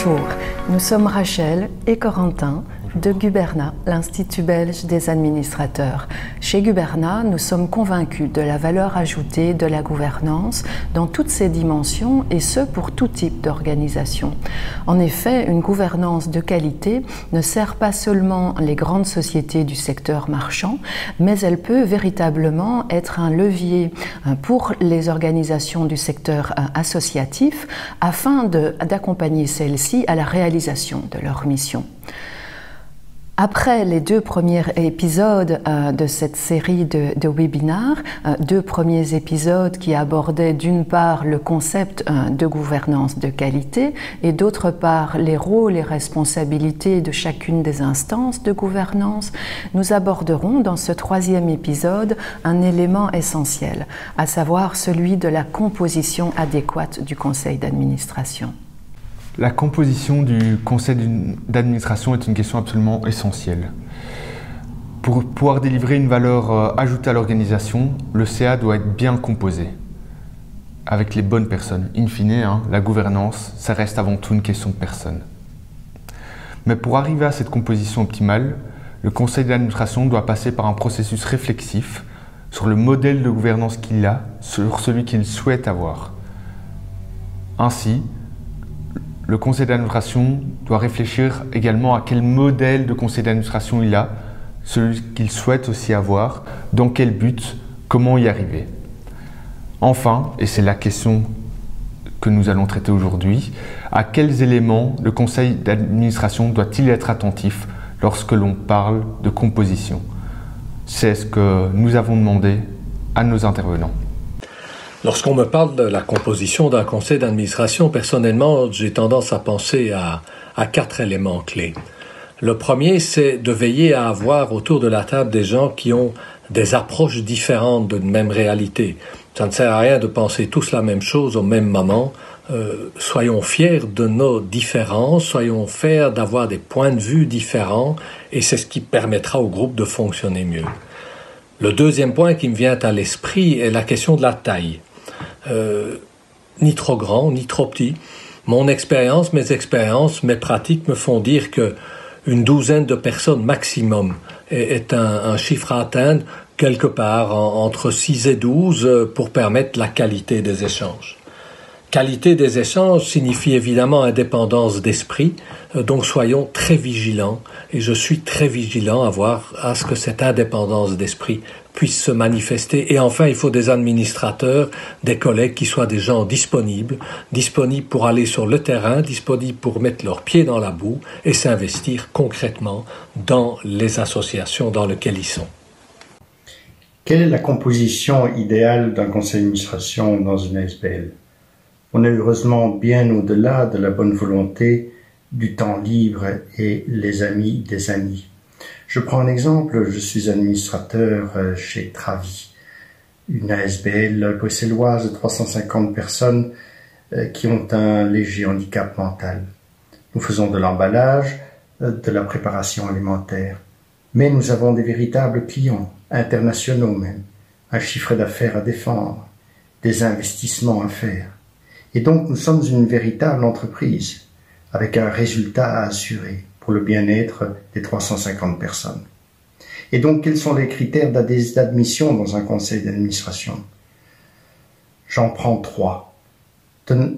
Bonjour, nous sommes Rachel et Corentin de Guberna, l'Institut belge des administrateurs. Chez Guberna, nous sommes convaincus de la valeur ajoutée de la gouvernance dans toutes ses dimensions et ce pour tout type d'organisation. En effet, une gouvernance de qualité ne sert pas seulement les grandes sociétés du secteur marchand, mais elle peut véritablement être un levier pour les organisations du secteur associatif afin d'accompagner celles-ci à la réalisation de leur mission. Après les deux premiers épisodes de cette série de webinaires, deux premiers épisodes qui abordaient d'une part le concept de gouvernance de qualité et d'autre part les rôles et responsabilités de chacune des instances de gouvernance, nous aborderons dans ce troisième épisode un élément essentiel, à savoir celui de la composition adéquate du conseil d'administration. La composition du conseil d'administration est une question absolument essentielle. Pour pouvoir délivrer une valeur ajoutée à l'organisation, le CA doit être bien composé, avec les bonnes personnes. In fine, la gouvernance, ça reste avant tout une question de personnes. Mais pour arriver à cette composition optimale, le conseil d'administration doit passer par un processus réflexif sur le modèle de gouvernance qu'il a, sur celui qu'il souhaite avoir. Ainsi, le conseil d'administration doit réfléchir également à quel modèle de conseil d'administration il a, celui qu'il souhaite aussi avoir, dans quel but, comment y arriver. Enfin, et c'est la question que nous allons traiter aujourd'hui, à quels éléments le conseil d'administration doit-il être attentif lorsque l'on parle de composition? C'est ce que nous avons demandé à nos intervenants. Lorsqu'on me parle de la composition d'un conseil d'administration, personnellement, j'ai tendance à penser à 4 éléments clés. Le premier, c'est de veiller à avoir autour de la table des gens qui ont des approches différentes d'une même réalité. Ça ne sert à rien de penser tous la même chose au même moment. Soyons fiers de nos différences, soyons fiers d'avoir des points de vue différents, et c'est ce qui permettra au groupe de fonctionner mieux. Le deuxième point qui me vient à l'esprit est la question de la taille. Ni trop grand, ni trop petit. Mon expérience, mes expériences, mes pratiques me font dire que une douzaine de personnes maximum est un chiffre à atteindre quelque part entre 6 et 12 pour permettre la qualité des échanges. Qualité des échanges signifie évidemment indépendance d'esprit, donc soyons très vigilants, et je suis très vigilant à ce que cette indépendance d'esprit puisse se manifester. Et enfin, il faut des administrateurs, des collègues qui soient des gens disponibles pour aller sur le terrain, disponibles pour mettre leurs pieds dans la boue et s'investir concrètement dans les associations dans lesquelles ils sont. Quelle est la composition idéale d'un conseil d'administration dans une ASBL? On est heureusement bien au-delà de la bonne volonté, du temps libre et les amis des amis. Je prends un exemple, je suis administrateur chez Travi, une ASBL bruxelloise de 350 personnes qui ont un léger handicap mental. Nous faisons de l'emballage, de la préparation alimentaire, mais nous avons des véritables clients, internationaux même, un chiffre d'affaires à défendre, des investissements à faire. Et donc, nous sommes une véritable entreprise, avec un résultat à assurer pour le bien-être des 350 personnes. Et donc, quels sont les critères d'admission dans un conseil d'administration? J'en prends 3.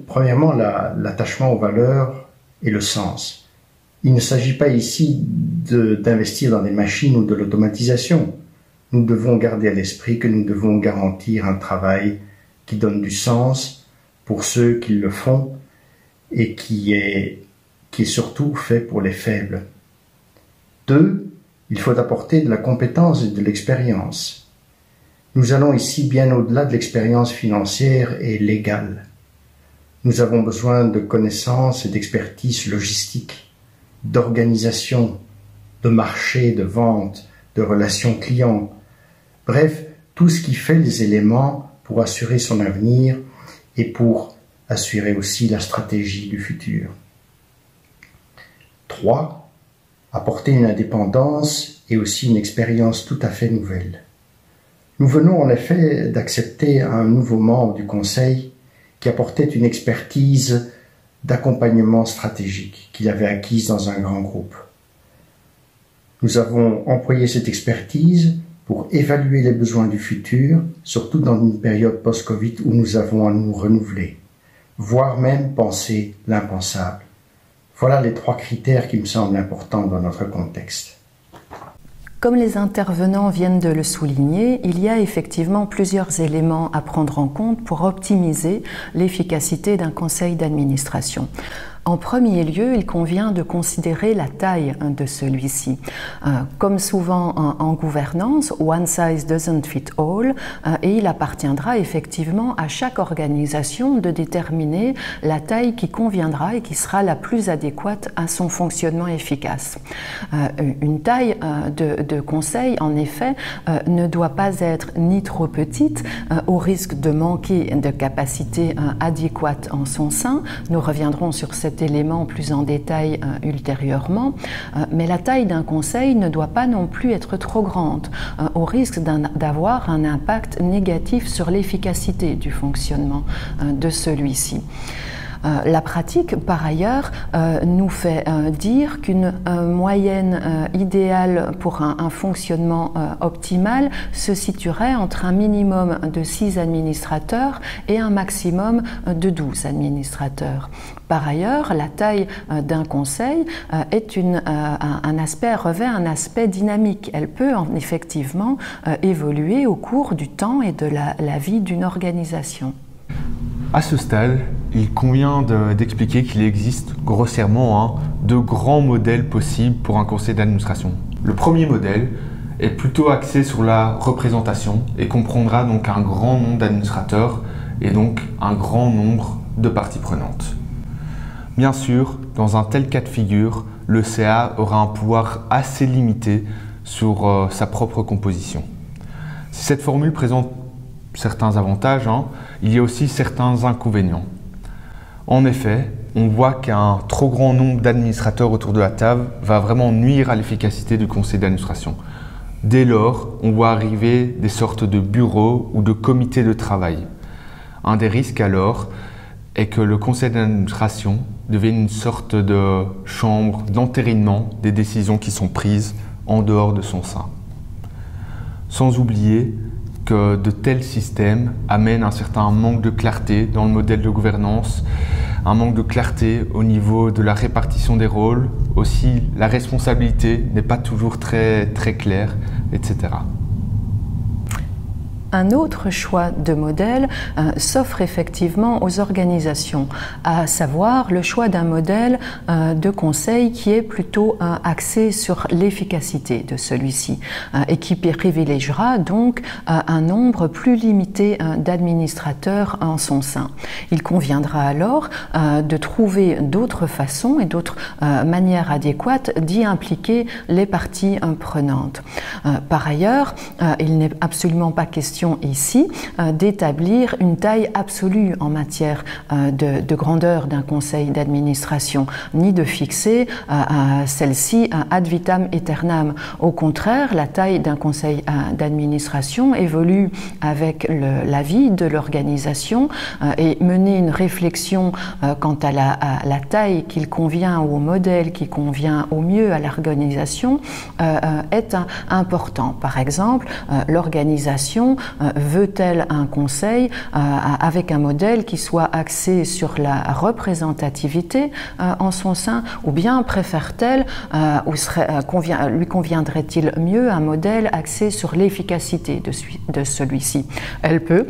Premièrement, l'attachement aux valeurs et le sens. Il ne s'agit pas ici d'investir dans des machines ou de l'automatisation. Nous devons garder à l'esprit que nous devons garantir un travail qui donne du sens pour ceux qui le font et qui est surtout fait pour les faibles. 2, il faut apporter de la compétence et de l'expérience. Nous allons ici bien au-delà de l'expérience financière et légale. Nous avons besoin de connaissances et d'expertise logistique, d'organisation, de marché, de vente, de relations clients. Bref, tout ce qui fait les éléments pour assurer son avenir et pour assurer aussi la stratégie du futur. 3. Apporter une indépendance et aussi une expérience tout à fait nouvelle. Nous venons en effet d'accepter un nouveau membre du Conseil qui apportait une expertise d'accompagnement stratégique qu'il avait acquise dans un grand groupe. Nous avons employé cette expertise pour évaluer les besoins du futur, surtout dans une période post-Covid où nous avons à nous renouveler, voire même penser l'impensable. Voilà les 3 critères qui me semblent importants dans notre contexte. Comme les intervenants viennent de le souligner, il y a effectivement plusieurs éléments à prendre en compte pour optimiser l'efficacité d'un conseil d'administration. En premier lieu, il convient de considérer la taille de celui-ci. Comme souvent en gouvernance, one size doesn't fit all, et il appartiendra effectivement à chaque organisation de déterminer la taille qui conviendra et qui sera la plus adéquate à son fonctionnement efficace. Une taille de conseil, en effet, ne doit pas être ni trop petite, au risque de manquer de capacité adéquate en son sein. Nous reviendrons sur cet élément plus en détail ultérieurement, mais la taille d'un conseil ne doit pas non plus être trop grande, au risque d'avoir un impact négatif sur l'efficacité du fonctionnement de celui-ci. La pratique, par ailleurs, nous fait dire qu'une moyenne idéale pour un fonctionnement optimal se situerait entre un minimum de 6 administrateurs et un maximum de 12 administrateurs. Par ailleurs, la taille d'un conseil revêt un aspect dynamique. Elle peut effectivement évoluer au cours du temps et de la vie d'une organisation. À ce stade, il convient d'expliquer qu'il existe grossièrement 2 grands modèles possibles pour un conseil d'administration. Le premier modèle est plutôt axé sur la représentation et comprendra donc un grand nombre d'administrateurs et donc un grand nombre de parties prenantes. Bien sûr, dans un tel cas de figure, le CA aura un pouvoir assez limité sur sa propre composition. Si cette formule présente certains avantages, il y a aussi certains inconvénients. En effet, on voit qu'un trop grand nombre d'administrateurs autour de la table va vraiment nuire à l'efficacité du conseil d'administration. Dès lors, on voit arriver des sortes de bureaux ou de comités de travail. Un des risques alors est que le conseil d'administration devienne une sorte de chambre d'entérinement des décisions qui sont prises en dehors de son sein. Sans oublier que de tels systèmes amènent un certain manque de clarté dans le modèle de gouvernance, un manque de clarté au niveau de la répartition des rôles, aussi la responsabilité n'est pas toujours très claire, etc. Un autre choix de modèle s'offre effectivement aux organisations, à savoir le choix d'un modèle de conseil qui est plutôt axé sur l'efficacité de celui-ci et qui privilégiera donc un nombre plus limité d'administrateurs en son sein. Il conviendra alors de trouver d'autres façons et d'autres manières adéquates d'y impliquer les parties prenantes. Par ailleurs, il n'est absolument pas question ici d'établir une taille absolue en matière de grandeur d'un conseil d'administration, ni de fixer celle-ci ad vitam aeternam. Au contraire, la taille d'un conseil d'administration évolue avec la vie de l'organisation et mener une réflexion quant à la taille qu'il convient ou au modèle qui convient au mieux à l'organisation est important. Par exemple, l'organisation veut-elle un conseil avec un modèle qui soit axé sur la représentativité en son sein, ou bien préfère-t-elle lui conviendrait-il mieux un modèle axé sur l'efficacité de celui-ci? Elle peut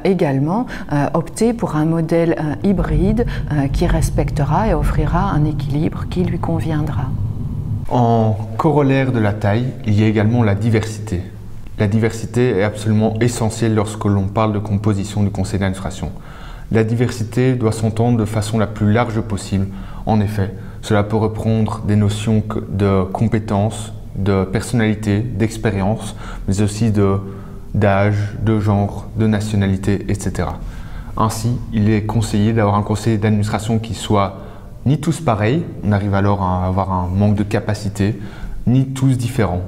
également opter pour un modèle hybride qui respectera et offrira un équilibre qui lui conviendra. En corollaire de la taille, il y a également la diversité. La diversité est absolument essentielle lorsque l'on parle de composition du conseil d'administration. La diversité doit s'entendre de façon la plus large possible. En effet, cela peut reprendre des notions de compétences, de personnalité, d'expérience, mais aussi d'âge, de genre, de nationalité, etc. Ainsi, il est conseillé d'avoir un conseil d'administration qui soit ni tous pareils, on arrive alors à avoir un manque de capacité, ni tous différents.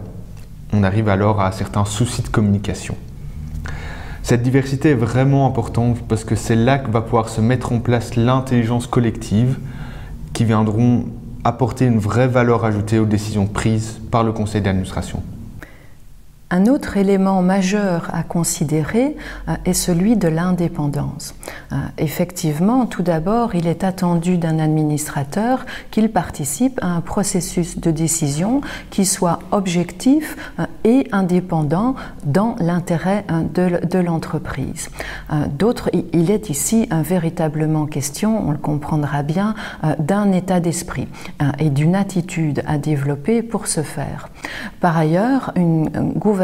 On arrive alors à certains soucis de communication. Cette diversité est vraiment importante parce que c'est là que va pouvoir se mettre en place l'intelligence collective qui viendront apporter une vraie valeur ajoutée aux décisions prises par le conseil d'administration. Un autre élément majeur à considérer est celui de l'indépendance. Effectivement, tout d'abord, il est attendu d'un administrateur qu'il participe à un processus de décision qui soit objectif et indépendant dans l'intérêt de l'entreprise. Il est ici véritablement question, on le comprendra bien, d'un état d'esprit et d'une attitude à développer pour ce faire. Par ailleurs, une gouvernance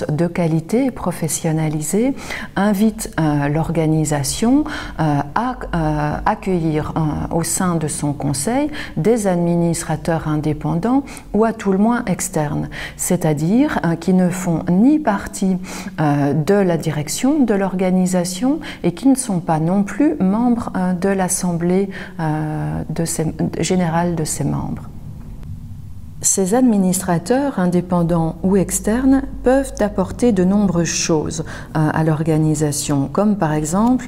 de qualité professionnalisée invite l'organisation à accueillir au sein de son conseil des administrateurs indépendants ou à tout le moins externes, c'est-à-dire qui ne font ni partie de la direction de l'organisation et qui ne sont pas non plus membres de l'assemblée générale de ses membres. Ces administrateurs, indépendants ou externes, peuvent apporter de nombreuses choses à l'organisation, comme par exemple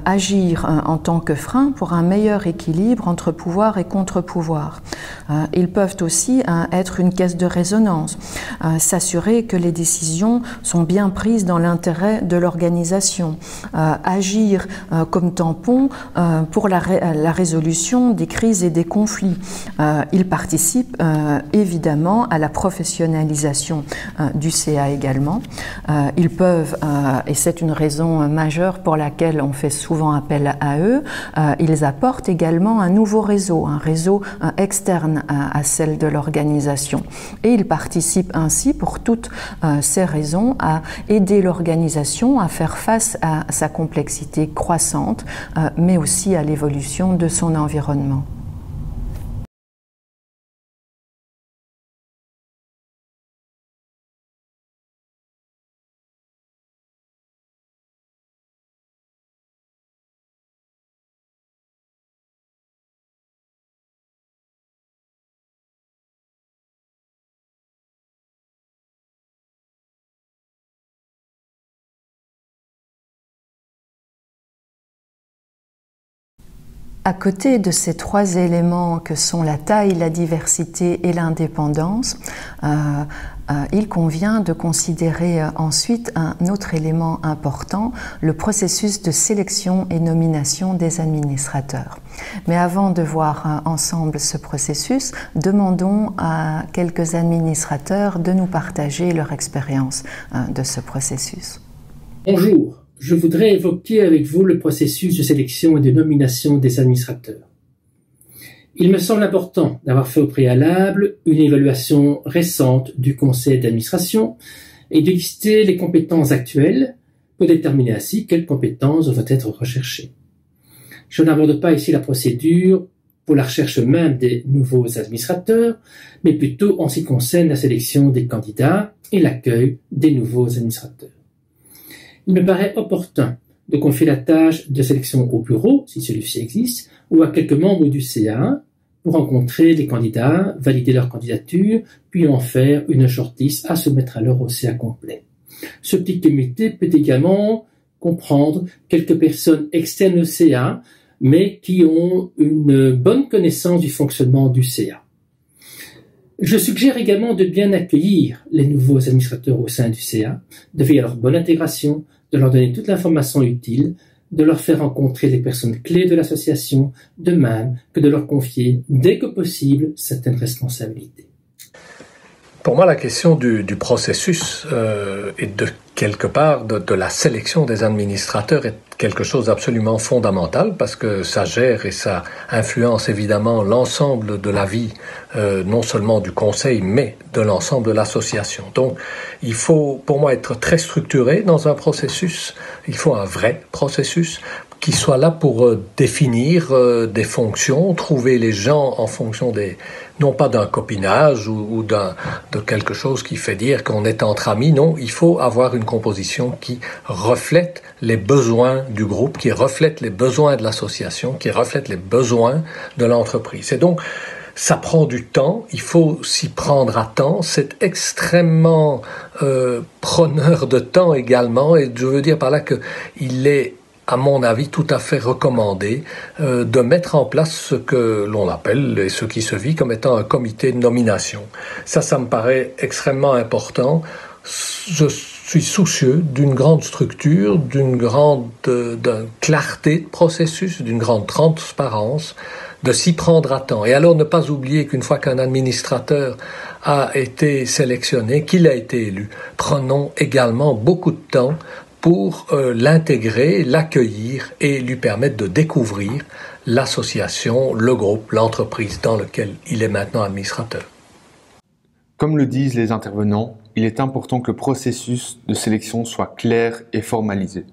agir en tant que frein pour un meilleur équilibre entre pouvoir et contre-pouvoir. Ils peuvent aussi être une caisse de résonance, s'assurer que les décisions sont bien prises dans l'intérêt de l'organisation, agir comme tampon pour la résolution des crises et des conflits. Ils participent évidemment à la professionnalisation du CA également. Ils peuvent, et c'est une raison majeure pour laquelle on fait souvent appel à eux, ils apportent également un nouveau réseau, un réseau externe à celle de l'organisation. Et ils participent ainsi, pour toutes ces raisons, à aider l'organisation à faire face à sa complexité croissante, mais aussi à l'évolution de son environnement. À côté de ces trois éléments que sont la taille, la diversité et l'indépendance, il convient de considérer ensuite un autre élément important, le processus de sélection et nomination des administrateurs. Mais avant de voir ensemble ce processus, demandons à quelques administrateurs de nous partager leur expérience de ce processus. Bonjour. Je voudrais évoquer avec vous le processus de sélection et de nomination des administrateurs. Il me semble important d'avoir fait au préalable une évaluation récente du conseil d'administration et de lister les compétences actuelles pour déterminer ainsi quelles compétences doivent être recherchées. Je n'aborde pas ici la procédure pour la recherche même des nouveaux administrateurs, mais plutôt en ce qui concerne la sélection des candidats et l'accueil des nouveaux administrateurs. Il me paraît opportun de confier la tâche de sélection au bureau, si celui-ci existe, ou à quelques membres du CA pour rencontrer les candidats, valider leur candidature, puis en faire une shortlist à soumettre alors au CA complet. Ce petit comité peut également comprendre quelques personnes externes au CA, mais qui ont une bonne connaissance du fonctionnement du CA. Je suggère également de bien accueillir les nouveaux administrateurs au sein du CA, de veiller à leur bonne intégration, de leur donner toute l'information utile, de leur faire rencontrer les personnes clés de l'association, de même que de leur confier, dès que possible, certaines responsabilités. Pour moi, la question du processus et de quelque part de la sélection des administrateurs est quelque chose d'absolument fondamental parce que ça gère et ça influence évidemment l'ensemble de la vie, non seulement du conseil, mais de l'ensemble de l'association. Donc, il faut pour moi être très structuré dans un processus. Il faut un vrai processus qui soit là pour définir des fonctions, trouver les gens en fonction non pas d'un copinage ou de quelque chose qui fait dire qu'on est entre amis. Non, il faut avoir une composition qui reflète les besoins du groupe, qui reflète les besoins de l'association, qui reflète les besoins de l'entreprise. Et donc, Ça prend du temps, il faut s'y prendre à temps, c'est extrêmement preneur de temps également, et je veux dire par là qu'il est, à mon avis, tout à fait recommandé de mettre en place ce que l'on appelle, et ce qui se vit comme étant un comité de nomination. Ça me paraît extrêmement important. Je suis soucieux d'une grande structure, d'une clarté de processus, d'une grande transparence, de s'y prendre à temps. Et alors ne pas oublier qu'une fois qu'un administrateur a été sélectionné, qu'il a été élu, prenons également beaucoup de temps pour l'intégrer, l'accueillir et lui permettre de découvrir l'association, le groupe, l'entreprise dans lequel il est maintenant administrateur. Comme le disent les intervenants, il est important que le processus de sélection soit clair et formalisé.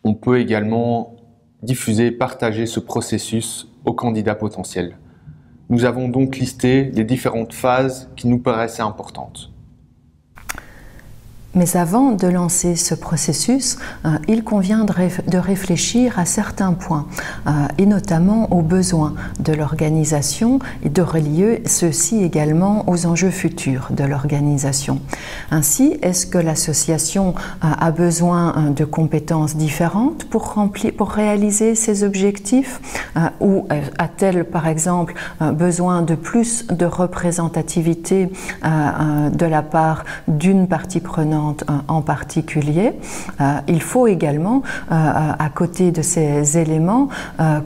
On peut également diffuser et partager ce processus aux candidats potentiels. Nous avons donc listé les différentes phases qui nous paraissaient importantes. Mais avant de lancer ce processus, il convient de réfléchir à certains points, et notamment aux besoins de l'organisation et de relier ceux-ci également aux enjeux futurs de l'organisation. Ainsi, est-ce que l'association a besoin de compétences différentes pour réaliser ses objectifs, ou a-t-elle par exemple besoin de plus de représentativité de la part d'une partie prenante en particulier? Il faut également, à côté de ces éléments,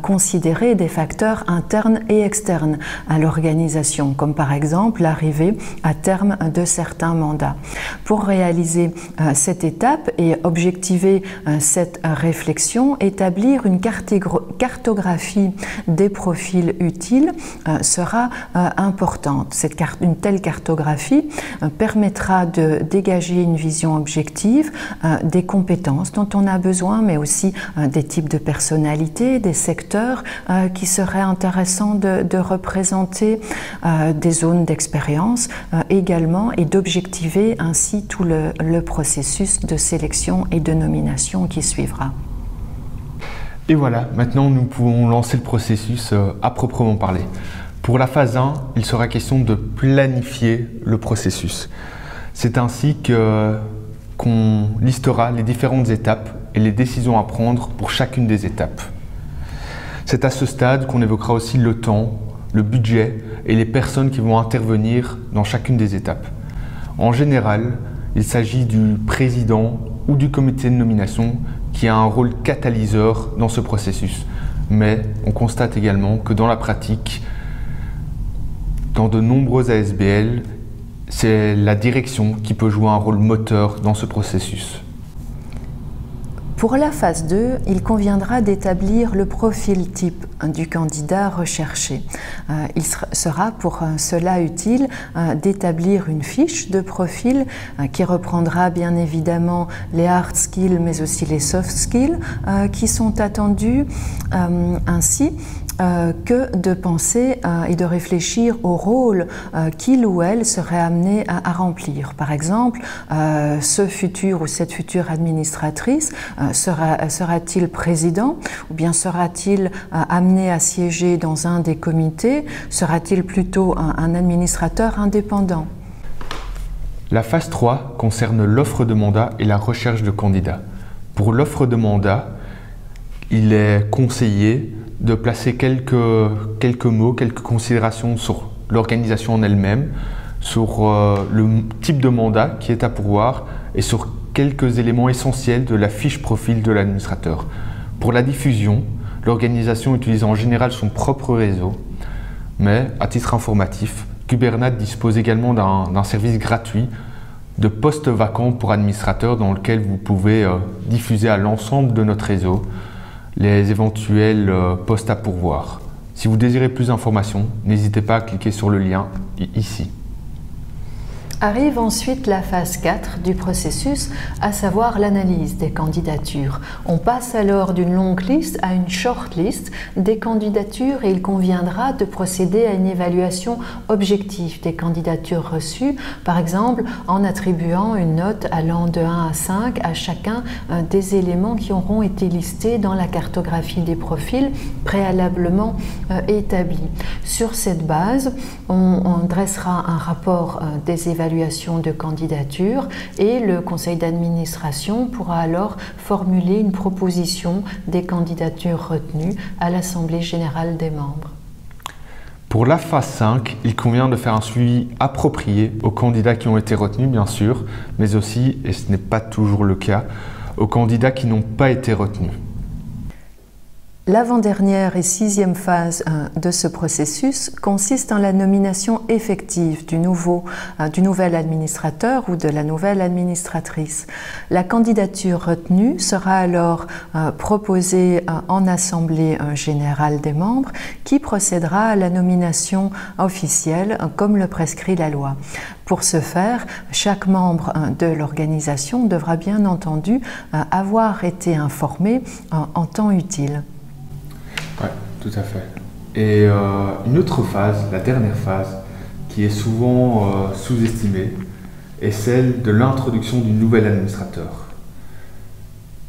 considérer des facteurs internes et externes à l'organisation, comme par exemple l'arrivée à terme de certains mandats. Pour réaliser cette étape et objectiver cette réflexion, établir une cartographie des profils utiles sera importante. Une telle cartographie permettra de dégager une vision objective des compétences dont on a besoin, mais aussi des types de personnalités, des secteurs qui seraient intéressants de représenter, des zones d'expérience également, et d'objectiver ainsi tout le processus de sélection et de nomination qui suivra. Et voilà, maintenant nous pouvons lancer le processus à proprement parler. Pour la phase 1, il sera question de planifier le processus. C'est ainsi qu'on listera les différentes étapes et les décisions à prendre pour chacune des étapes. C'est à ce stade qu'on évoquera aussi le temps, le budget et les personnes qui vont intervenir dans chacune des étapes. En général, il s'agit du président ou du comité de nomination qui a un rôle catalyseur dans ce processus. Mais on constate également que dans la pratique, dans de nombreux ASBL, c'est la direction qui peut jouer un rôle moteur dans ce processus. Pour la phase 2, il conviendra d'établir le profil type du candidat recherché. Il sera pour cela utile d'établir une fiche de profil qui reprendra bien évidemment les hard skills mais aussi les soft skills qui sont attendus, ainsi que de penser et de réfléchir au rôle qu'il ou elle serait amené à remplir. Par exemple, ce futur ou cette future administratrice sera-t-il président, ou bien sera-t-il amené à siéger dans un des comités? Sera-t-il plutôt un administrateur indépendant? La phase 3 concerne l'offre de mandat et la recherche de candidats. Pour l'offre de mandat, il est conseillé de placer quelques mots, quelques considérations sur l'organisation en elle-même, sur le type de mandat qui est à pourvoir et sur quelques éléments essentiels de la fiche profil de l'administrateur. Pour la diffusion, l'organisation utilise en général son propre réseau, mais à titre informatif, Gubernat dispose également d'un service gratuit de postes vacants pour administrateurs dans lequel vous pouvez diffuser à l'ensemble de notre réseau les éventuels postes à pourvoir. Si vous désirez plus d'informations, n'hésitez pas à cliquer sur le lien ici. Arrive ensuite la phase 4 du processus, à savoir l'analyse des candidatures. On passe alors d'une longue liste à une short list des candidatures et il conviendra de procéder à une évaluation objective des candidatures reçues, par exemple en attribuant une note allant de 1 à 5 à chacun des éléments qui auront été listés dans la cartographie des profils préalablement établie. Sur cette base, on dressera un rapport des évaluations de candidature et le conseil d'administration pourra alors formuler une proposition des candidatures retenues à l'Assemblée générale des membres. Pour la phase 5, il convient de faire un suivi approprié aux candidats qui ont été retenus, bien sûr, mais aussi, et ce n'est pas toujours le cas, aux candidats qui n'ont pas été retenus. L'avant-dernière et 6e phase de ce processus consiste en la nomination effective du nouvel administrateur ou de la nouvelle administratrice. La candidature retenue sera alors proposée en Assemblée générale des membres qui procédera à la nomination officielle comme le prescrit la loi. Pour ce faire, chaque membre de l'organisation devra bien entendu avoir été informé en temps utile. Oui, tout à fait. Et une autre phase, la dernière phase, qui est souvent sous-estimée, est celle de l'introduction du nouvel administrateur.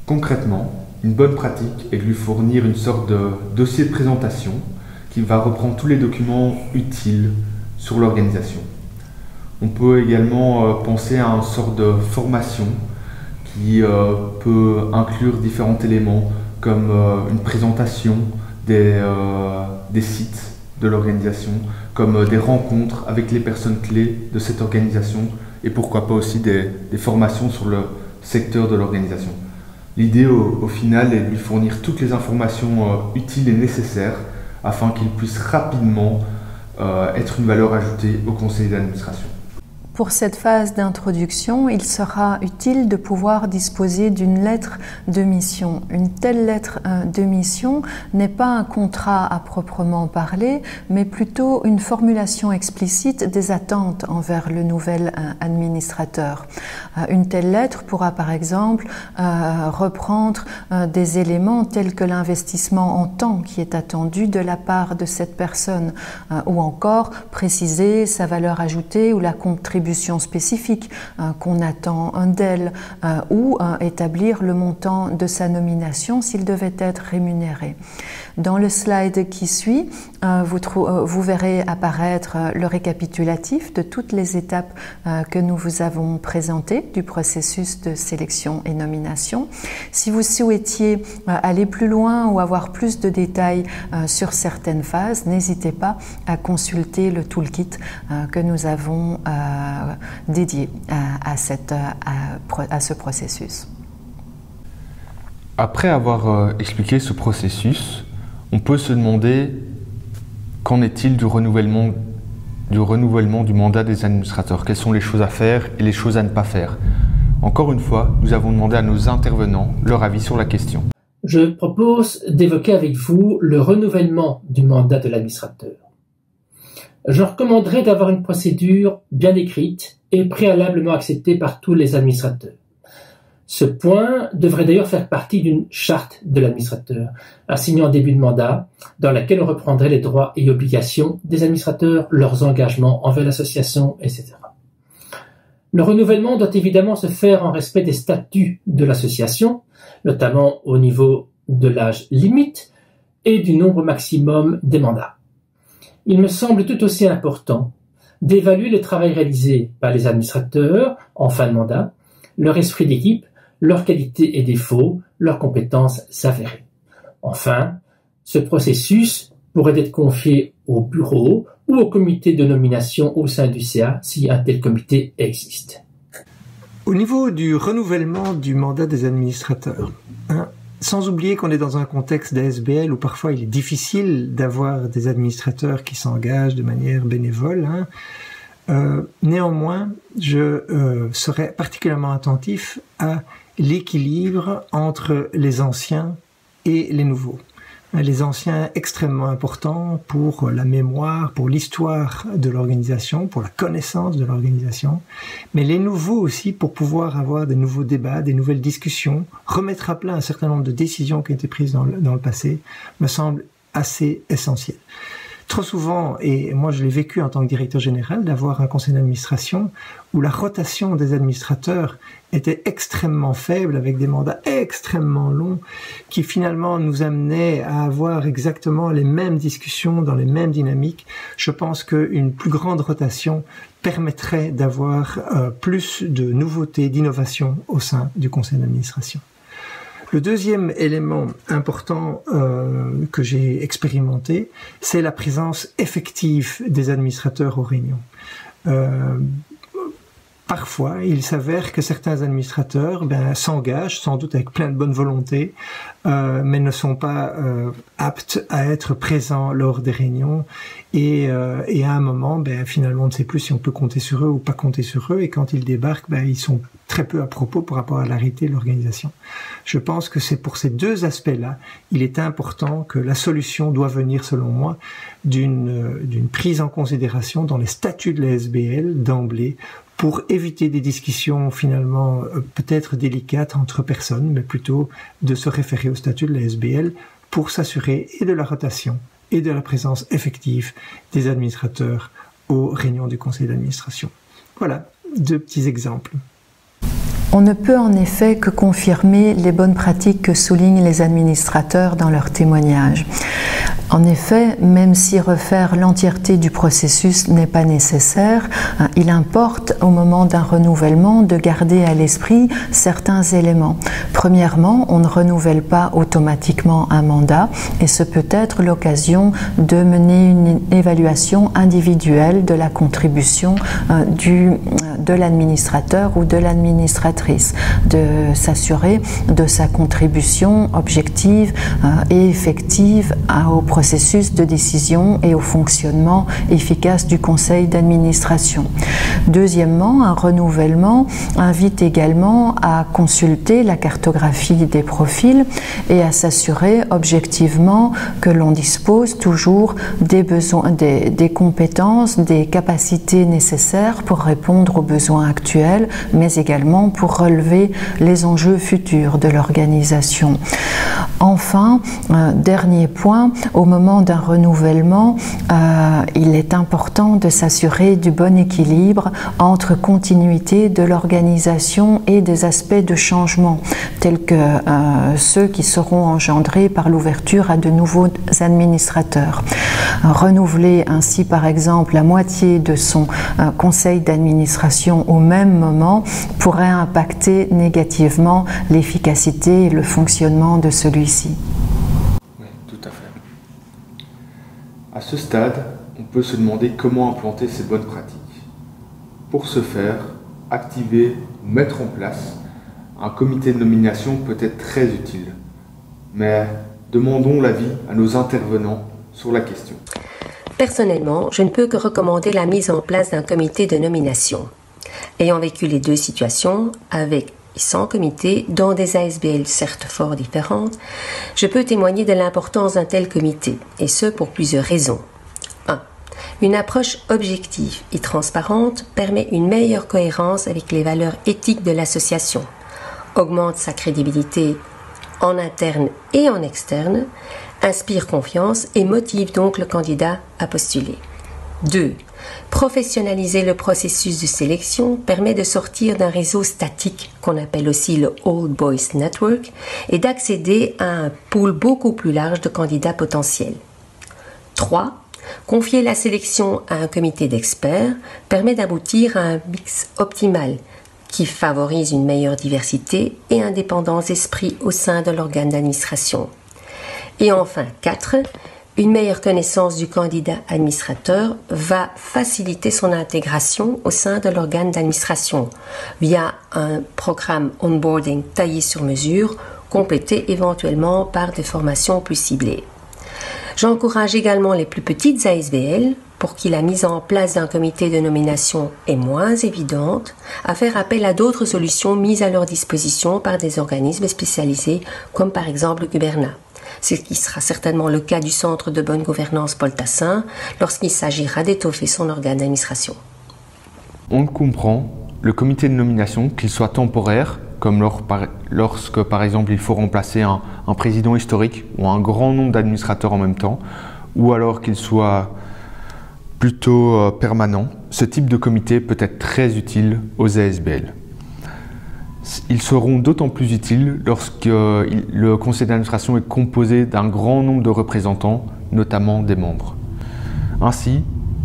Concrètement, une bonne pratique est de lui fournir une sorte de dossier de présentation qui va reprendre tous les documents utiles sur l'organisation. On peut également penser à une sorte de formation qui peut inclure différents éléments comme une présentation des sites de l'organisation, comme des rencontres avec les personnes clés de cette organisation et pourquoi pas aussi des formations sur le secteur de l'organisation. L'idée au final est de lui fournir toutes les informations utiles et nécessaires afin qu'il puisse rapidement être une valeur ajoutée au conseil d'administration. Pour cette phase d'introduction, il sera utile de pouvoir disposer d'une lettre de mission. Une telle lettre de mission n'est pas un contrat à proprement parler, mais plutôt une formulation explicite des attentes envers le nouvel administrateur. Une telle lettre pourra par exemple reprendre des éléments tels que l'investissement en temps qui est attendu de la part de cette personne, ou encore préciser sa valeur ajoutée ou la contribution spécifique qu'on attend d'elle, ou établir le montant de sa nomination s'il devait être rémunéré. Dans le slide qui suit, vous verrez apparaître le récapitulatif de toutes les étapes que nous vous avons présentées du processus de sélection et nomination. Si vous souhaitiez aller plus loin ou avoir plus de détails sur certaines phases, n'hésitez pas à consulter le toolkit que nous avons dédié à ce processus. Après avoir expliqué ce processus, on peut se demander qu'en est-il du renouvellement du mandat des administrateurs? Quelles sont les choses à faire et les choses à ne pas faire? Encore une fois, nous avons demandé à nos intervenants leur avis sur la question. Je propose d'évoquer avec vous le renouvellement du mandat de l'administrateur. Je recommanderais d'avoir une procédure bien écrite et préalablement acceptée par tous les administrateurs. Ce point devrait d'ailleurs faire partie d'une charte de l'administrateur, assignée en début de mandat, dans laquelle on reprendrait les droits et obligations des administrateurs, leurs engagements envers l'association, etc. Le renouvellement doit évidemment se faire en respect des statuts de l'association, notamment au niveau de l'âge limite et du nombre maximum des mandats. Il me semble tout aussi important d'évaluer le travail réalisé par les administrateurs en fin de mandat, leur esprit d'équipe, leurs qualités et défauts, leurs compétences avérées. Enfin, ce processus pourrait être confié au bureau ou au comité de nomination au sein du CA si un tel comité existe. Au niveau du renouvellement du mandat des administrateurs, sans oublier qu'on est dans un contexte d'ASBL où parfois il est difficile d'avoir des administrateurs qui s'engagent de manière bénévole, néanmoins, je serais particulièrement attentif à l'équilibre entre les anciens et les nouveaux. Les anciens extrêmement importants pour la mémoire, pour l'histoire de l'organisation, pour la connaissance de l'organisation, mais les nouveaux aussi pour pouvoir avoir des nouveaux débats, des nouvelles discussions, remettre à plat un certain nombre de décisions qui ont été prises dans le passé, me semble assez essentiel. Trop souvent, et moi je l'ai vécu en tant que directeur général, d'avoir un conseil d'administration où la rotation des administrateurs était extrêmement faible, avec des mandats extrêmement longs, qui finalement nous amenaient à avoir exactement les mêmes discussions dans les mêmes dynamiques. Je pense qu'une plus grande rotation permettrait d'avoir plus de nouveautés, d'innovations au sein du conseil d'administration. Le deuxième élément important que j'ai expérimenté, c'est la présence effective des administrateurs aux réunions. Parfois, il s'avère que certains administrateurs s'engagent, sans doute avec plein de bonne volonté, mais ne sont pas aptes à être présents lors des réunions. Et à un moment, finalement, on ne sait plus si on peut compter sur eux ou pas compter sur eux. Et quand ils débarquent, ils sont très peu à propos par rapport à la réalité de l'organisation. Je pense que c'est pour ces deux aspects-là, il est important que la solution doit venir, selon moi, d'une prise en considération dans les statuts de la SBL d'emblée, pour éviter des discussions finalement peut-être délicates entre personnes, mais plutôt de se référer au statut de la SBL pour s'assurer et de la rotation et de la présence effective des administrateurs aux réunions du conseil d'administration. Voilà, deux petits exemples. On ne peut en effet que confirmer les bonnes pratiques que soulignent les administrateurs dans leurs témoignages. En effet, même si refaire l'entièreté du processus n'est pas nécessaire, il importe au moment d'un renouvellement de garder à l'esprit certains éléments. Premièrement, on ne renouvelle pas automatiquement un mandat et ce peut être l'occasion de mener une évaluation individuelle de la contribution de l'administrateur ou de l'administratrice, de s'assurer de sa contribution objective et effective au processus de décision et au fonctionnement efficace du conseil d'administration. Deuxièmement, un renouvellement invite également à consulter la cartographie des profils et à s'assurer objectivement que l'on dispose toujours des besoins, des compétences, des capacités nécessaires pour répondre aux besoins actuels, mais également pour relever les enjeux futurs de l'organisation. Enfin, dernier point, au moment d'un renouvellement, il est important de s'assurer du bon équilibre entre continuité de l'organisation et des aspects de changement, tels que ceux qui seront engendrés par l'ouverture à de nouveaux administrateurs. Renouveler ainsi, par exemple, la moitié de son conseil d'administration au même moment pourrait impacter négativement l'efficacité et le fonctionnement de celui-ci. Oui, tout à fait. À ce stade, on peut se demander comment implanter ces bonnes pratiques. Pour ce faire, activer ou mettre en place un comité de nomination peut être très utile. Mais demandons l'avis à nos intervenants sur la question. Personnellement, je ne peux que recommander la mise en place d'un comité de nomination. Ayant vécu les deux situations, avec et sans comité, dans des ASBL certes fort différentes, je peux témoigner de l'importance d'un tel comité, et ce pour plusieurs raisons. 1. Une approche objective et transparente permet une meilleure cohérence avec les valeurs éthiques de l'association, augmente sa crédibilité en interne et en externe, inspire confiance et motive donc le candidat à postuler. 2. Professionnaliser le processus de sélection permet de sortir d'un réseau statique qu'on appelle aussi le Old Boys Network et d'accéder à un pool beaucoup plus large de candidats potentiels. 3. Confier la sélection à un comité d'experts permet d'aboutir à un mix optimal qui favorise une meilleure diversité et indépendance d'esprit au sein de l'organe d'administration. Et enfin 4. Une meilleure connaissance du candidat administrateur va faciliter son intégration au sein de l'organe d'administration via un programme onboarding taillé sur mesure, complété éventuellement par des formations plus ciblées. J'encourage également les plus petites ASBL, pour qui la mise en place d'un comité de nomination est moins évidente, à faire appel à d'autres solutions mises à leur disposition par des organismes spécialisés comme par exemple Guberna. ce qui sera certainement le cas du Centre de bonne gouvernance Paul Tassin lorsqu'il s'agira d'étoffer son organe d'administration. On le comprend, le comité de nomination, qu'il soit temporaire, comme lorsque par exemple il faut remplacer un président historique ou un grand nombre d'administrateurs en même temps, ou alors qu'il soit plutôt permanent, ce type de comité peut être très utile aux ASBL. Ils seront d'autant plus utiles lorsque le conseil d'administration est composé d'un grand nombre de représentants, notamment des membres. Ainsi,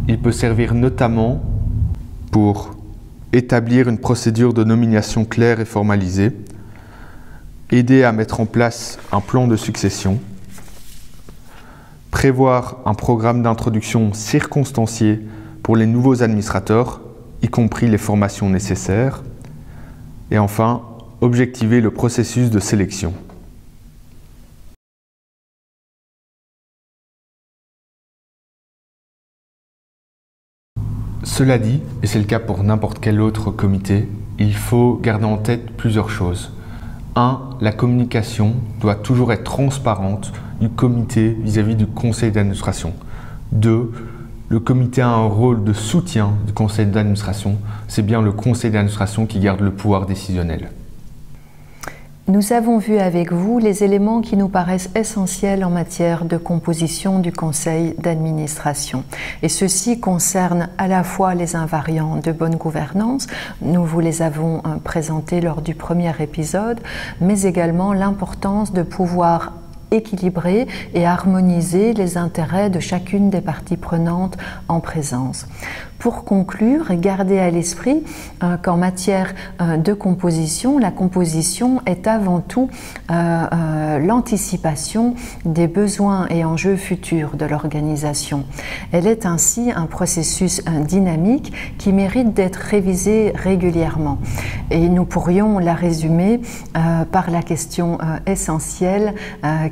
il peut servir notamment pour établir une procédure de nomination claire et formalisée, aider à mettre en place un plan de succession, prévoir un programme d'introduction circonstancié pour les nouveaux administrateurs, y compris les formations nécessaires, et enfin, objectiver le processus de sélection. Cela dit, et c'est le cas pour n'importe quel autre comité, il faut garder en tête plusieurs choses. 1. La communication doit toujours être transparente du comité vis-à-vis du conseil d'administration. 2. Le comité a un rôle de soutien du conseil d'administration. C'est bien le conseil d'administration qui garde le pouvoir décisionnel. Nous avons vu avec vous les éléments qui nous paraissent essentiels en matière de composition du conseil d'administration. Et ceci concerne à la fois les invariants de bonne gouvernance, nous vous les avons présentés lors du premier épisode, mais également l'importance de pouvoir équilibrer et harmoniser les intérêts de chacune des parties prenantes en présence. Pour conclure, gardez à l'esprit qu'en matière de composition, la composition est avant tout l'anticipation des besoins et enjeux futurs de l'organisation. Elle est ainsi un processus dynamique qui mérite d'être révisé régulièrement. Et nous pourrions la résumer par la question essentielle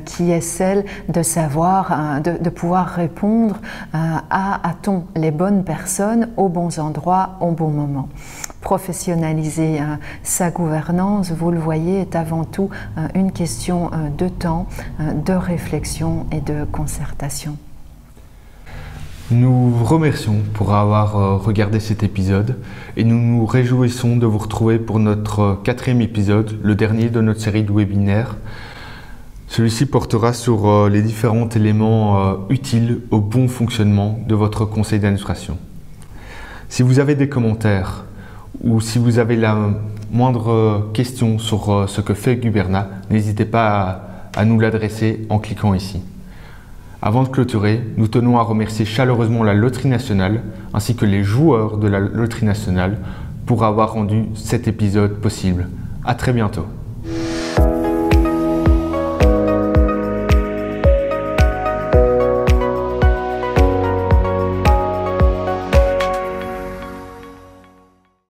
qui est celle de savoir, de pouvoir répondre a-t-on les bonnes personnes aux bons endroits, au bon moment. Professionnaliser sa gouvernance, vous le voyez, est avant tout une question de temps, de réflexion et de concertation. Nous vous remercions pour avoir regardé cet épisode et nous nous réjouissons de vous retrouver pour notre 4e épisode, le dernier de notre série de webinaires. Celui-ci portera sur les différents éléments utiles au bon fonctionnement de votre conseil d'administration. Si vous avez des commentaires ou si vous avez la moindre question sur ce que fait Guberna, n'hésitez pas à nous l'adresser en cliquant ici. Avant de clôturer, nous tenons à remercier chaleureusement la Loterie Nationale ainsi que les joueurs de la Loterie Nationale pour avoir rendu cet épisode possible. À très bientôt.